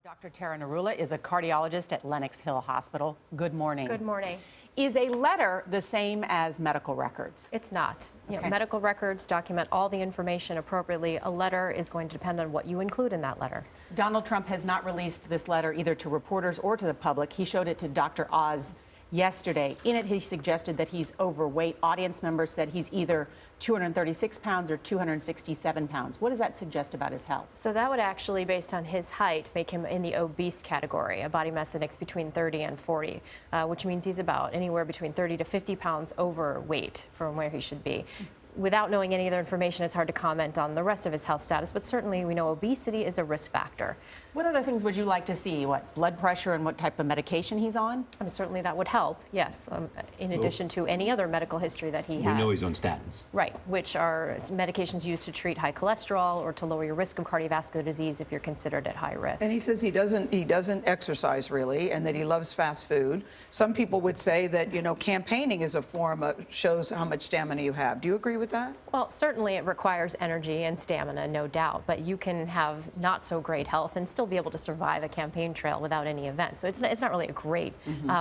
Dr. Tara Narula is a cardiologist at Lenox Hill Hospital. Good morning. Good morning. Is a letter the same as medical records? It's not. Okay. Medical records document all the information appropriately. A letter is going to depend on what you include in that letter. Donald Trump has not released this letter either to reporters or to the public. He showed it to Dr. Oz yesterday. In it, he suggested that he's overweight. Audience members said he's either 236 pounds or 267 pounds. What does that suggest about his health? So that would actually, based on his height, make him in the obese category, a body mass index between 30 and 40, which means he's about anywhere between 30 to 50 pounds overweight from where he should be. Without knowing any other information, it's hard to comment on the rest of his health status, but certainly we know obesity is a risk factor. What other things would you like to see? What, blood pressure and what type of medication he's on? Certainly that would help, yes, in addition to any other medical history that he has. We know he's on statins. Right, which are medications used to treat high cholesterol or to lower your risk of cardiovascular disease if you're considered at high risk. And he says he doesn't exercise really, and that he loves fast food. Some people would say that, campaigning is a form of, shows how much stamina you have. Do you agree with that? Well, certainly it requires energy and stamina, no doubt, but you can have not so great health and still be able to survive a campaign trail without any event. So it's not really a great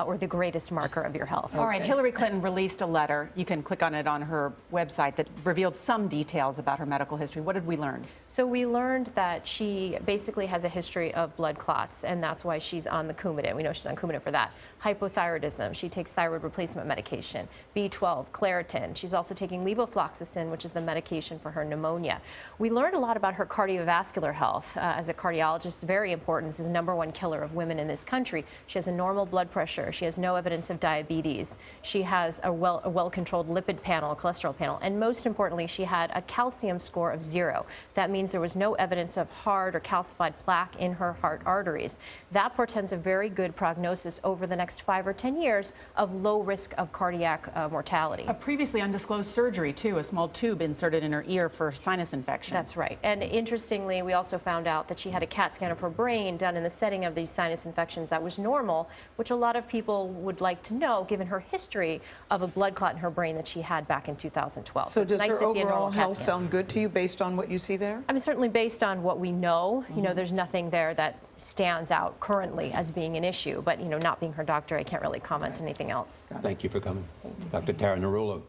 or the greatest marker of your health. All right, Hillary Clinton released a letter. You can click on it on her website that revealed some details about her medical history. What did we learn? So we learned that she basically has a history of blood clots, and that's why she's on the Coumadin. We know she's on Coumadin for that. Hypothyroidism. She takes thyroid replacement medication. B12, Claritin. She's also taking levofloxacin, which is the medication for her pneumonia. We learned a lot about her cardiovascular health. As a cardiologist, it's very important. This is the #1 killer of women in this country. She has a normal blood pressure. She has no evidence of diabetes. She has a well-controlled lipid panel, a cholesterol panel, and most importantly, she had a calcium score of 0. That means there was no evidence of hard or calcified plaque in her heart arteries. That portends a very good prognosis over the next 5 or 10 years of low risk of cardiac mortality. A previously undisclosed surgery, too, a small tube inserted in her ear for sinus infection. That's right. And interestingly, we also found out that she had a CAT scan of her brain done in the setting of these sinus infections that was normal, which a lot of people would like to know, given her history of a blood clot in her brain that she had back in 2012. So does nice her to see a normal overall CAT health scan. sound good to you based on what you see there? Certainly based on what we know, there's nothing there that stands out currently as being an issue. But, not being her doctor, I can't really comment on anything else. Thank you for coming. Dr. Tara Narula.